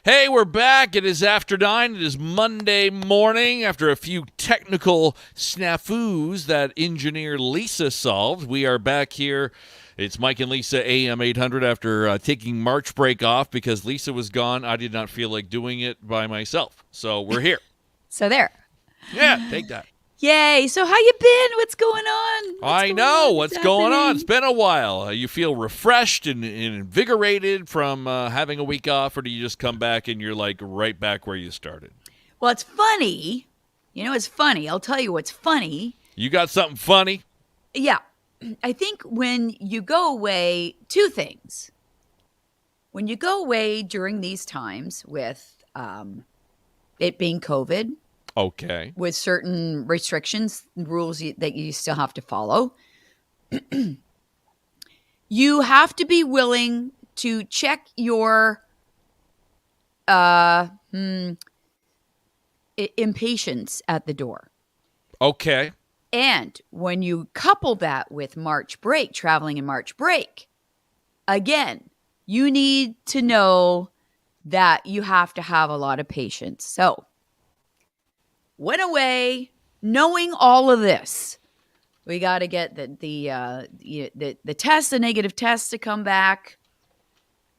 Hey, we're back. It is after 9. It is Monday morning. After a few technical snafus that engineer Lisa solved, we are back here. It's Mike and Lisa AM 800 after taking March break off because Lisa was gone. I did not feel like doing it by myself. So we're here. So there. Yeah, take that. Yay. So how you been? What's going on? What's going on. It's been a while. You feel refreshed and invigorated from having a week off, or do you just come back and you're like right back where you started? Well, it's funny. It's funny. I'll tell you what's funny. You got something funny? Yeah. I think when you go away, two things. When you go away during these times with it being COVID, okay, with certain restrictions, rules that you still have to follow, you have to be willing to check your impatience at the door. Okay. And when you couple that with March break, traveling in March break, again, you need to know that you have to have a lot of patience. So, went away knowing all of this. We got to get the test, the negative tests to come back.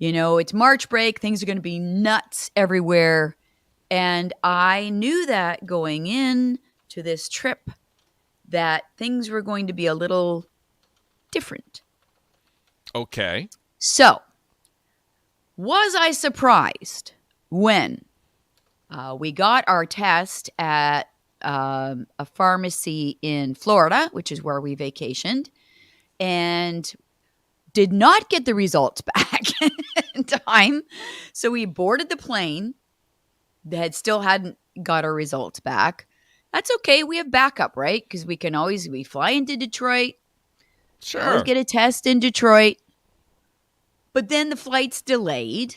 It's March break. Things are going to be nuts everywhere. And I knew that going in to this trip that things were going to be a little different. Okay. So, was I surprised when we got our test at a pharmacy in Florida, which is where we vacationed, and did not get the results back in time. So we boarded the plane that still hadn't got our results back. That's okay. We have backup, right? Because we fly into Detroit. Sure. Always get a test in Detroit. But then the flight's delayed.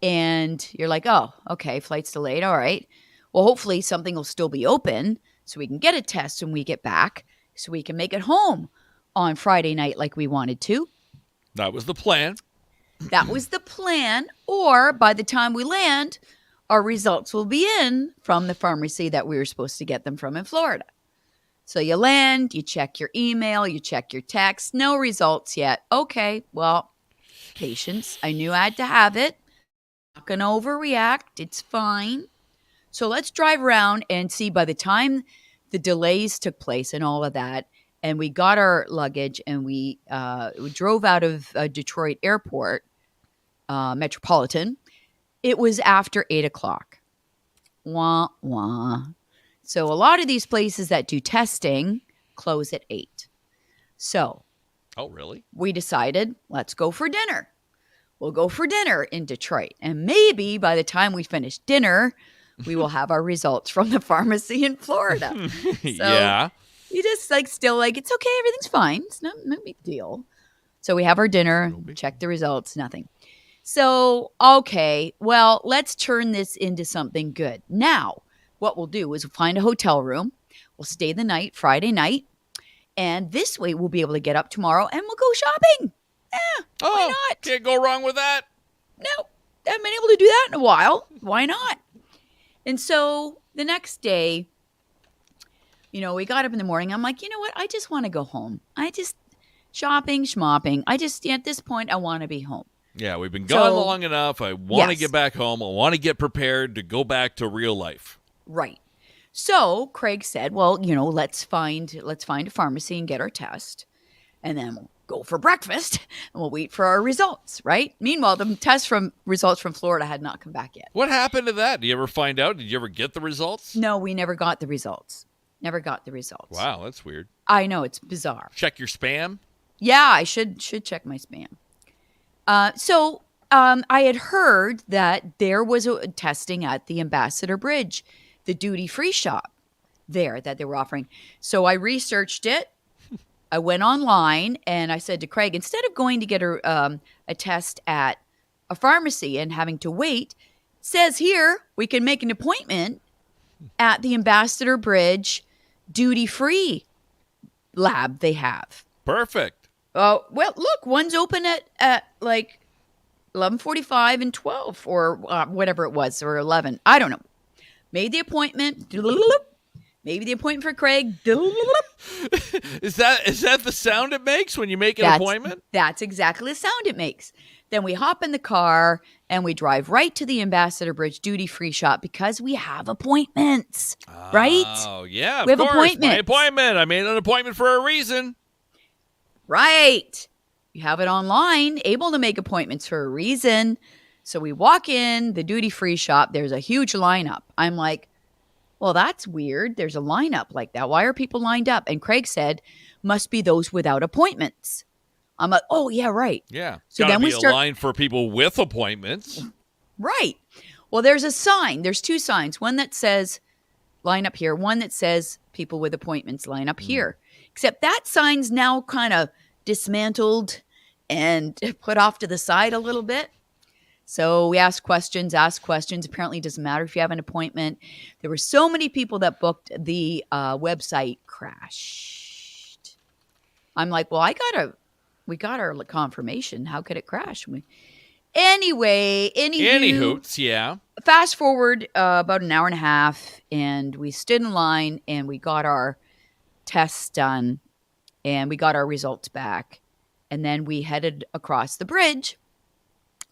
And you're like, oh, okay, flight's delayed. All right. Well, hopefully something will still be open so we can get a test when we get back so we can make it home on Friday night like we wanted to. That was the plan. That was the plan. Or by the time we land, our results will be in from the pharmacy that we were supposed to get them from in Florida. So you land, you check your email, you check your text. No results yet. Okay, well, patience. I knew I had to have it. Not going to overreact. It's fine. So let's drive around and see by the time the delays took place and all of that, and we got our luggage and we drove out of Detroit Airport, Metropolitan, it was after 8 o'clock. Wah, wah. So a lot of these places that do testing close at 8. So. Oh, really? We decided, let's go for dinner. We'll go for dinner in Detroit. And maybe by the time we finish dinner, we will have our results from the pharmacy in Florida. So yeah. You just still it's okay. Everything's fine. It's no big deal. So we have our dinner, check the results, nothing. So, okay, well, let's turn this into something good. Now, what we'll do is we'll find a hotel room. We'll stay the night, Friday night. And this way we'll be able to get up tomorrow and we'll go shopping. Yeah, why not? Can't go wrong with that. No, haven't been able to do that in a while. Why not? And so the next day, we got up in the morning. I'm like, you know what? I just want to go home. Shopping, schmopping. At this point, I want to be home. Yeah, we've been gone long enough. I want to get back home. I want to get prepared to go back to real life. Right. So Craig said, well, let's find a pharmacy and get our test. And then we'll go for breakfast and we'll wait for our results, right? Meanwhile, the results from Florida had not come back yet. What happened to that? Did you ever find out? Did you ever get the results? No, we never got the results. Never got the results. Wow, that's weird. I know, it's bizarre. Check your spam? Yeah, I should check my spam. So I had heard that there was a testing at the Ambassador Bridge, the duty-free shop there that they were offering. So I researched it. I went online and I said to Craig, instead of going to get a test at a pharmacy and having to wait, it says here we can make an appointment at the Ambassador Bridge duty-free lab they have. Perfect. Oh, well, look, one's open at 11:45 and 12 or whatever it was, or 11. I don't know. Made the appointment. Maybe the appointment for Craig. Is that the sound it makes when you make an appointment? That's exactly the sound it makes. Then we hop in the car and we drive right to the Ambassador Bridge duty-free shop because we have appointments, right? Oh, yeah, we have course. Appointments. My appointment. I made an appointment for a reason. Right. You have it online, able to make appointments for a reason. So we walk in the duty-free shop. There's a huge lineup. I'm like, well, that's weird. There's a lineup like that. Why are people lined up? And Craig said, must be those without appointments. I'm like, oh, yeah, right. Yeah. So then we start a line for people with appointments. Right. Well, there's a sign. There's two signs. One that says line up here. One that says people with appointments line up here. Except that sign's now kind of dismantled and put off to the side a little bit. So we ask questions. Apparently it doesn't matter if you have an appointment. There were so many people that booked, the website crashed. I'm like, well, we got our confirmation. How could it crash? Anywho, yeah. Fast forward about an hour and a half, and we stood in line, and we got our tests done, and we got our results back. And then we headed across the bridge,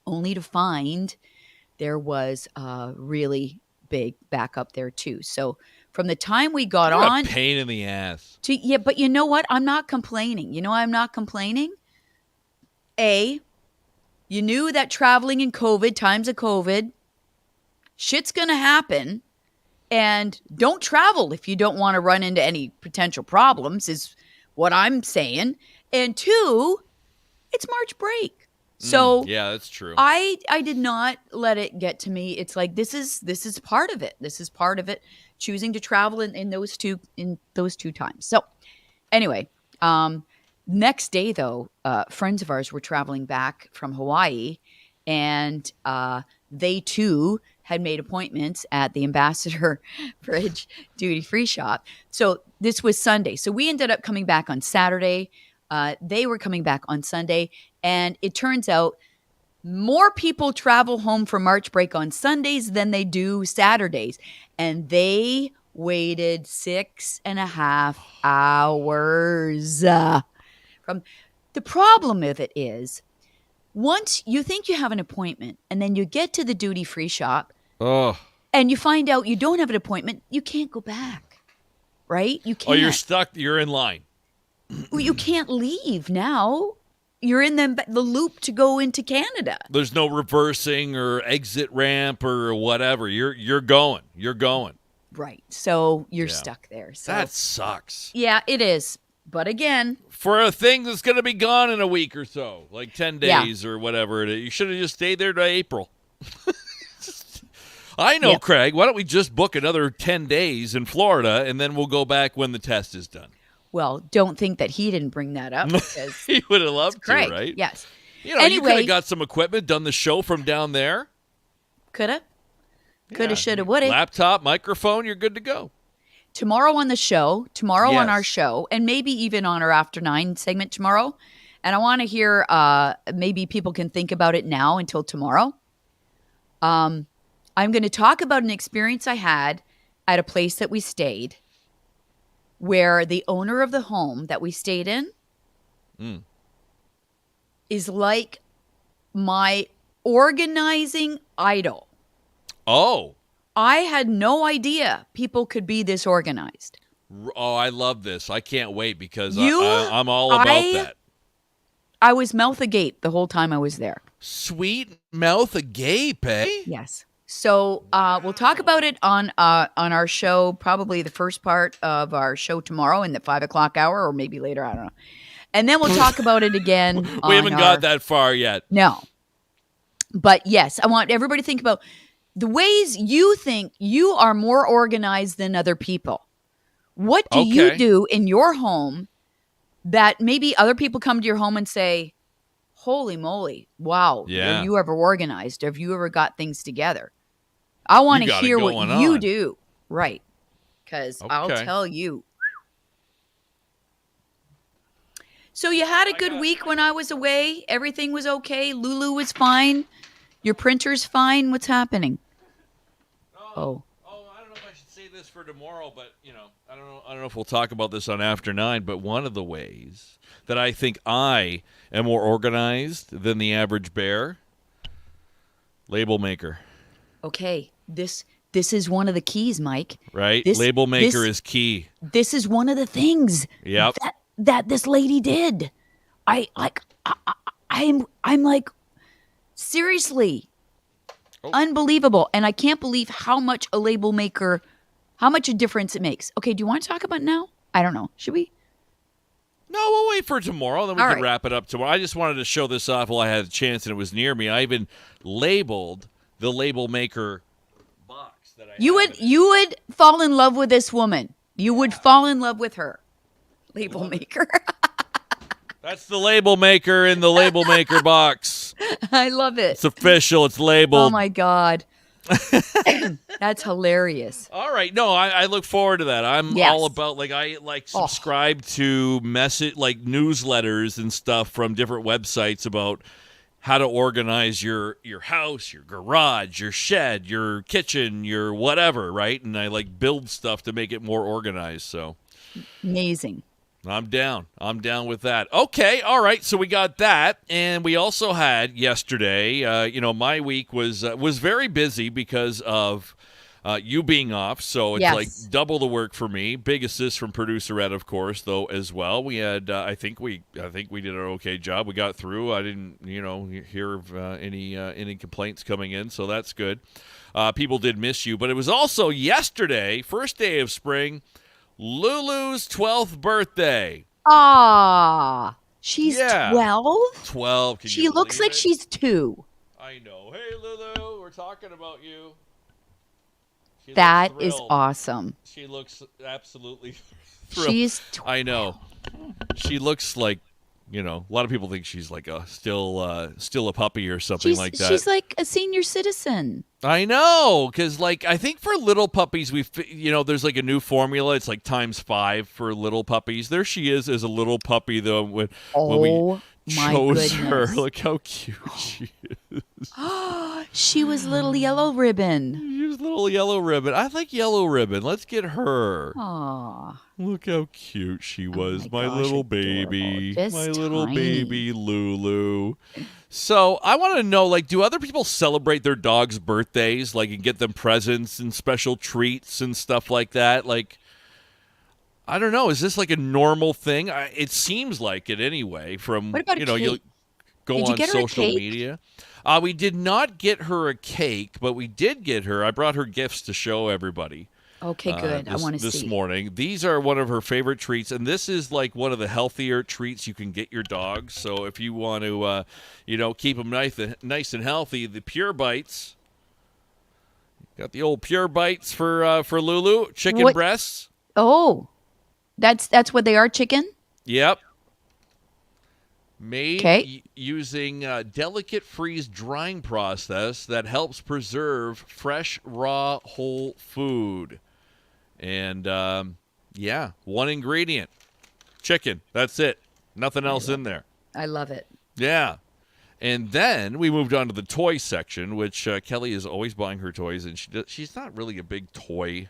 only to find there was a really big backup there too. So from the time we got What on, a pain in the ass. yeah, but you know what? I'm not complaining. You know, I'm not complaining. You knew that traveling in COVID, times of COVID, shit's going to happen. And don't travel if you don't want to run into any potential problems, is what I'm saying. And two, it's March break. So yeah, that's true. I did not let it get to me. It's like this is part of it. This is part of it. Choosing to travel in those two times. So anyway, next day though, friends of ours were traveling back from Hawaii, and they too had made appointments at the Ambassador Bridge duty free shop. So this was Sunday. So we ended up coming back on Saturday. They were coming back on Sunday, and it turns out more people travel home for March break on Sundays than they do Saturdays. And they waited 6.5 hours. From the problem with it is, once you think you have an appointment and then you get to the duty-free shop and you find out you don't have an appointment, you can't go back, right? You can't. Oh, you're stuck. You're in line. You can't leave now. You're in the loop to go into Canada. There's no reversing or exit ramp or whatever. You're going. You're going. Right. So you're stuck there. So that sucks. Yeah, it is. But again, for a thing that's going to be gone in a week or so, like 10 days or whatever it is, you should have just stayed there to April. I know, Craig. Why don't we just book another 10 days in Florida, and then we'll go back when the test is done? Well, don't think that he didn't bring that up. Because he would have loved to, right? Yes. You know, you could have got some equipment, done the show from down there. Coulda. Coulda, shoulda, woulda. Laptop, microphone, you're good to go. Tomorrow on the show, on our show, and maybe even on our After 9 segment tomorrow. And I want to hear, maybe people can think about it now until tomorrow. I'm going to talk about an experience I had at a place that we stayed, where the owner of the home that we stayed in is like my organizing idol. Oh. I had no idea people could be this organized. Oh, I love this. I can't wait because I'm all about that. I was mouth agape the whole time I was there. Sweet mouth agape, eh? Yes. So we'll talk about it on our show, probably the first part of our show tomorrow in the 5 o'clock hour, or maybe later. I don't know. And then we'll talk about it again. We haven't got that far yet. No. But yes, I want everybody to think about the ways you think you are more organized than other people. What do you do in your home that maybe other people come to your home and say, holy moly, wow, are you ever organized? Have you ever got things together? I want to hear what you do. Right. Because I'll tell you. So you had a I good got- week when I was away. Everything was okay. Lulu was fine. Your printer's fine. What's happening? Oh. I don't know if I should say this for tomorrow, but I don't know if we'll talk about this on After 9. But one of the ways that I think I am more organized than the average bear, label maker. Okay. This is one of the keys, Mike. Right? This Label maker this, is key. This is one of the things Yep. that this lady did. I'm like, seriously, unbelievable. And I can't believe how much a label maker, how much a difference it makes. Okay, do you want to talk about it now? I don't know. Should we? No, we'll wait for tomorrow. Then we All can right. wrap it up tomorrow. I just wanted to show this off while I had a chance and it was near me. I even labeled the label maker box that I You have would in it. you would fall in love with this woman. You would fall in love with her. Label maker. That's the label maker in the label maker box. I love it. It's official. It's labeled. Oh my God. That's hilarious. All right. No, I look forward to that. I'm Yes. all about I subscribe to newsletters and stuff from different websites about how to organize your house, your garage, your shed, your kitchen, your whatever, right? And I build stuff to make it more organized. So Amazing. I'm down. I'm down with that. Okay, all right. So we got that, and we also had yesterday. My week was very busy because of you being off. So it's Yes. double the work for me. Big assist from producer Ed, of course, though as well. We had. I think we did an okay job. We got through. I didn't hear of any complaints coming in, so that's good. People did miss you, but it was also yesterday, first day of spring. Lulu's 12th birthday. Ah, she's Yeah. 12? 12. Can She you looks believe like it? she's 2. I know. Hey, Lulu, we're talking about you. She That looks is thrilled. awesome. She looks absolutely thrilled. She's 12. I know. She looks like, a lot of people think she's still a puppy or something like that. She's like a senior citizen. I know, because I think for little puppies, there's a new formula. It's ×5 for little puppies. There she is as a little puppy, though. When we Oh my chose her, goodness. look how cute she is. She was little yellow ribbon. She was little yellow ribbon. I like yellow ribbon. Let's get her. Aw. Look how cute she was, my my gosh, little adorable. baby, Just my little tiny. baby Lulu. So I want to know, do other people celebrate their dogs' birthdays, and get them presents and special treats and stuff like that? I don't know. Is this a normal thing? It seems like it anyway. From What about a you cake? go Did you on get her a social cake? media. We did not get her a cake, but we did get her. I brought her gifts to show everybody. Okay, good. I want to This see. morning. These are one of her favorite treats, and this is one of the healthier treats you can get your dogs. So if you want to, keep them nice and healthy, the Pure Bites. Got the old Pure Bites for Lulu. Chicken What- breasts. Oh, that's what they are, chicken? Yep. Made 'Kay. using delicate freeze drying process that helps preserve fresh, raw, whole food. And, one ingredient. Chicken. That's it. Nothing else in there. I love it. Yeah. And then we moved on to the toy section, which Kelly is always buying her toys, and she's not really a big toy.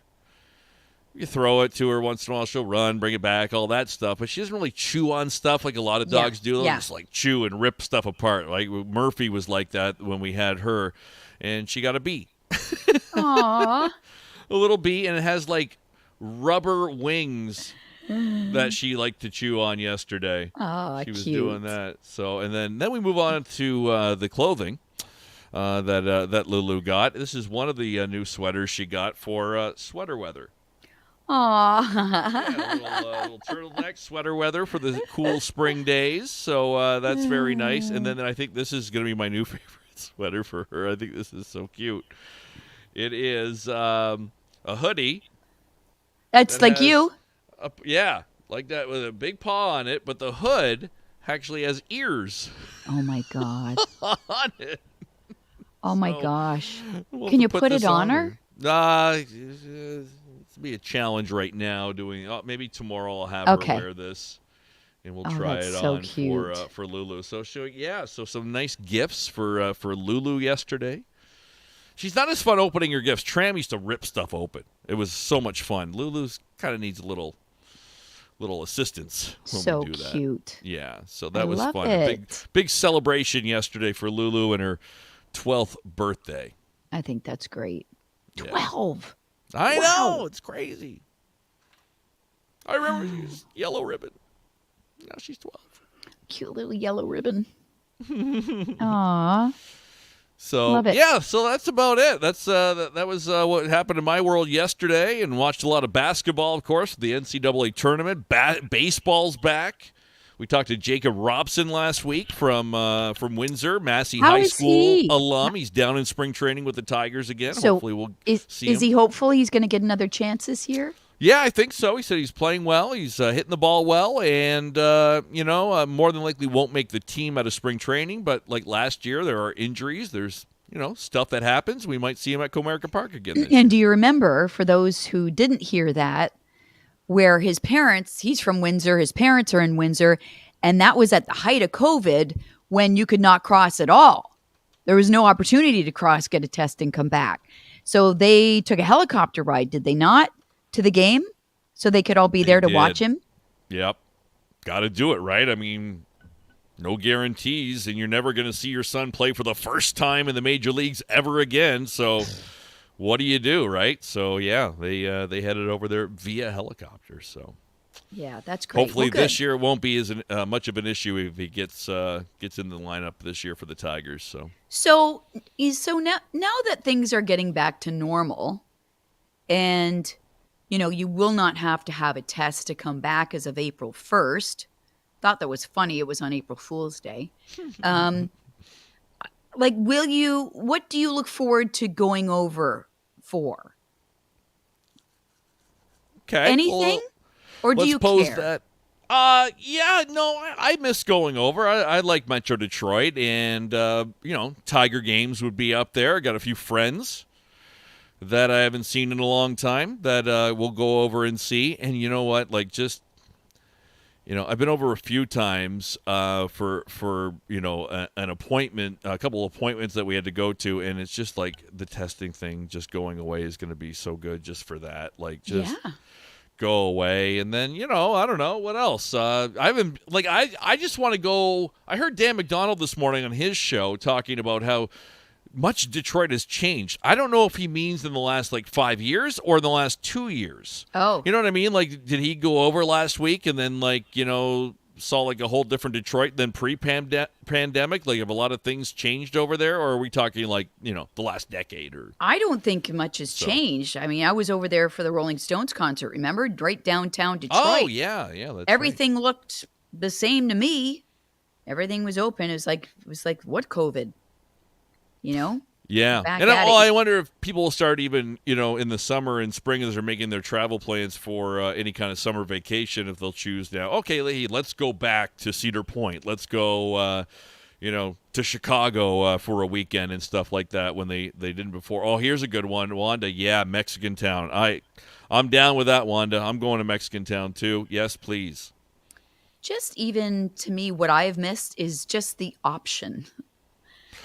You throw it to her once in a while, she'll run, bring it back, all that stuff. But she doesn't really chew on stuff like a lot of Yeah, dogs do. They'll yeah. just chew and rip stuff apart. Murphy was like that when we had her, and she got a bee. Aw. A little bee, and it has rubber wings that she liked to chew on yesterday. Aw, She was cute. doing that. So, and then we move on to the clothing that Lulu got. This is one of the new sweaters she got for sweater weather. Aw. Yeah, a little turtleneck sweater weather for the cool spring days. So that's very nice. And then I think this is going to be my new favorite sweater for her. I think this is so cute. It is a hoodie. That's that like has you. Yeah, like that with a big paw on it. But the hood actually has ears Oh my God. on it. Oh my So, gosh. We'll Can have you to put it this on her? It's be a challenge right now. Maybe tomorrow I'll have Okay. her wear this. and we'll Oh, try that's it so on cute. for Lulu. So so some nice gifts for Lulu yesterday. She's not as fun opening her gifts. Tram used to rip stuff open. It was so much fun. Lulu's kind of needs a little assistance when we So do that. cute. Yeah, so I that was love fun. A it. big celebration yesterday for Lulu and her 12th birthday. I think that's great. Yeah, 12. I Wow. know, it's crazy. I remember she was yellow ribbon. Now she's 12. Cute little yellow ribbon. Aw. So Love it. yeah, so that's about it. That was what happened in my world yesterday, and watched a lot of basketball, of course, the NCAA tournament. Baseball's back. We talked to Jacob Robson last week from Windsor, Massey How High is School he? alum. He's down in spring training with the Tigers again. So Hopefully, we'll see is him. he hopeful he's going to get another chance this year? Yeah, I think so. He said he's playing well. He's hitting the ball well, and more than likely won't make the team out of spring training. But like last year, there are injuries. There's stuff that happens. We might see him at Comerica Park again this year. And do you remember, for those who didn't hear that, where his parents, he's from Windsor, his parents are in Windsor, and that was at the height of COVID when you could not cross at all. There was no opportunity to cross, get a test, and come back. So they took a helicopter ride, did they not, to the game so they could all be They there to did. watch him? Yep, got to do it right. I mean, no guarantees, and you're never going to see your son play for the first time in the major leagues ever again. So, what do you do, right? So, yeah, they headed over there via helicopter. So, Yeah, that's great. hopefully Well, this good. year it won't be as much of an issue if he gets in the lineup this year for the Tigers. So, So now that things are getting back to normal, and you will not have to have a test to come back as of April 1st. Thought that was funny. It was on April Fool's Day. Um, what do you look forward to going over for? okay, Anything? well, Or do let's you pose care? that. Yeah, no, I miss going over. I like Metro Detroit, and Tiger games would be up there. I got a few friends that I haven't seen in a long time that we'll go over and see. And you know what? Like, just I've been over a few times for an appointment, a couple of appointments that we had to go to, and it's just like the testing thing just going away is going to be so good just for that. Like, just Yeah. go away, and then I don't know what else. I haven't I just want to go. I heard Dan McDonald this morning on his show talking about how much Detroit has changed. I don't know if he means in the last 5 years or in the last 2 years. Oh, You know what I mean? Like, did he go over last week and then saw a whole different Detroit than pre-pandemic? Like, have a lot of things changed over there, or are we talking the last decade or I don't think much has so? changed. I mean, I was over there for the Rolling Stones concert, remember? Right downtown Detroit. Oh yeah, that's right. Everything looked the same to me. Everything was open. It was like what COVID? Yeah, Back and at it. I wonder if people will start even in the summer and spring as they're making their travel plans for any kind of summer vacation, if they'll choose now. Okay, let's go back to Cedar Point. Let's go, to Chicago for a weekend and stuff like that when they didn't before. Oh, here's a good one, Wanda. Yeah, Mexican Town. I'm down with that, Wanda. I'm going to Mexican Town too. Yes, please. Just even to me, what I have missed is just the option.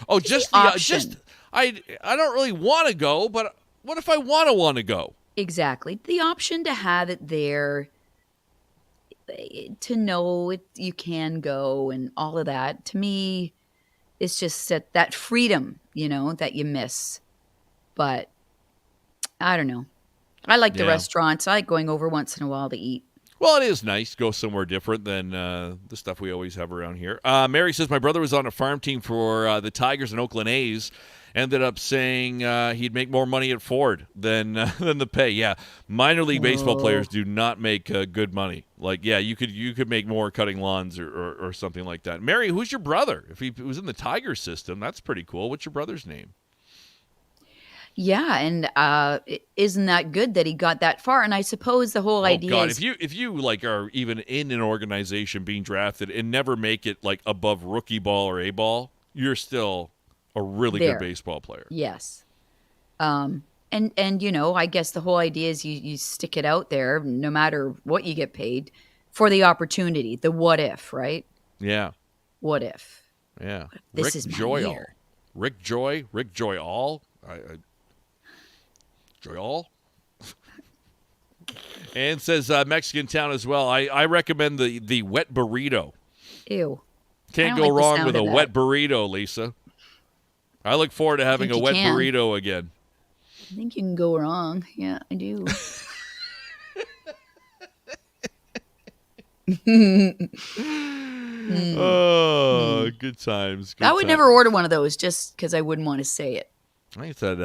Oh, Just the option. I don't really want to go, but what if I want to go? Exactly. The option to have it there, to know you can go and all of that. To me, it's just that freedom, that you miss. But I don't know. I like the Yeah. restaurants. I like going over once in a while to eat. Well, it is nice to go somewhere different than the stuff we always have around here. Mary says, my brother was on a farm team for the Tigers and Oakland A's. Ended up saying he'd make more money at Ford than than the pay. Yeah, minor league baseball Oh. players do not make good money. You could make more cutting lawns or something like that. Mary, who's your brother? If he was in the Tiger system, that's pretty cool. What's your brother's name? Yeah, and isn't that good that he got that far? And I suppose the whole Oh idea God, is if you are even in an organization being drafted and never make it above rookie ball or A ball, you're still a really There. good baseball player. yes. And I guess the whole idea is you stick it out there no matter what you get paid for the opportunity. The what if, right? Yeah. What if? Yeah. This Rick is my Joyall. year. Rick Joyall. Joyall. And says Mexican Town as well. I recommend the wet burrito. Ew. Can't I don't go like the wrong sound with a of that. wet burrito, Lisa. I look forward to having think a you wet can. burrito again. I think you can go wrong. Yeah, I do. Oh, good times. Good I would times. never order one of those just because I wouldn't want to say it. I think that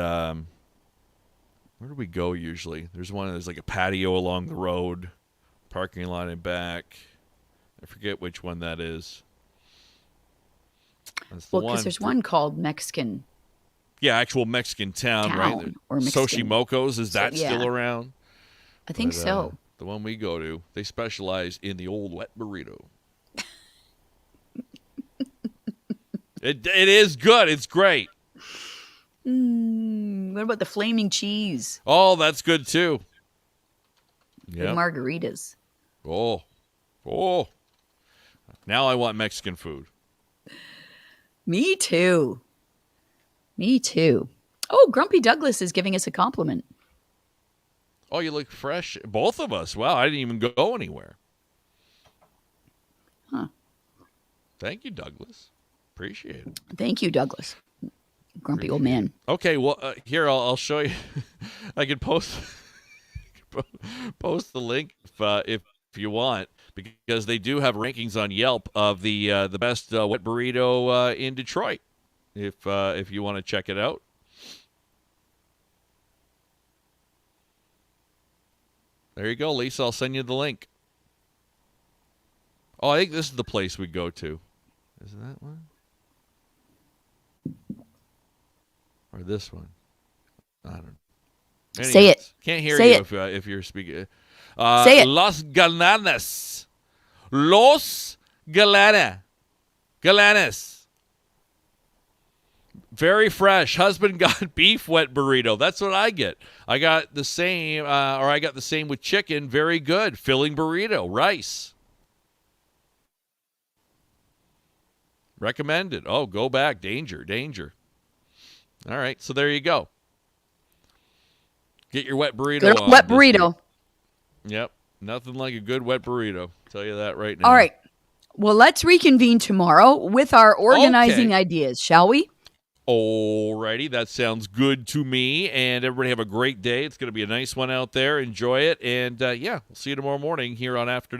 where do we go usually? There's like a patio along the road, parking lot in back. I forget which one that is. That's the Well, because there's one called Mexican Yeah, actual Mexican town, right? or Mexican. Soshimoko's, is that yeah. still around? I think But, so. The one we go to, they specialize in the old wet burrito. It is good. It's great. What about the flaming cheese? Oh, that's good too. The Yeah. margaritas. Oh. Now I want Mexican food. Me too. Oh, Grumpy Douglas is giving us a compliment. Oh, you look fresh. Both of us. Wow, I didn't even go anywhere. Huh. Thank you, Douglas. Appreciate it. Thank you, Douglas. Grumpy old man. Okay, well, here, I'll show you. I can post the link if you want, because they do have rankings on Yelp of the best wet burrito in Detroit, if you want to check it out. There you go, Lisa. I'll send you the link. Oh, I think this is the place we go to. Is that one? Or this one? I don't know. Say it. Can't hear Say you it. if you're speaking. Say it. Los Galanes. Los Galanes. Very fresh. Husband got beef wet burrito. That's what I get. I got the same, with chicken. Very good. Filling burrito. Rice. Recommended. Oh, go back. Danger. All right. So there you go. Get your wet burrito. Good on wet this burrito. week. Yep. Nothing like a good wet burrito. Tell you that right now. All right. Well, let's reconvene tomorrow with our organizing ideas, shall we? Alrighty, that sounds good to me. And everybody have a great day. It's going to be a nice one out there. Enjoy it. And, we'll see you tomorrow morning here on After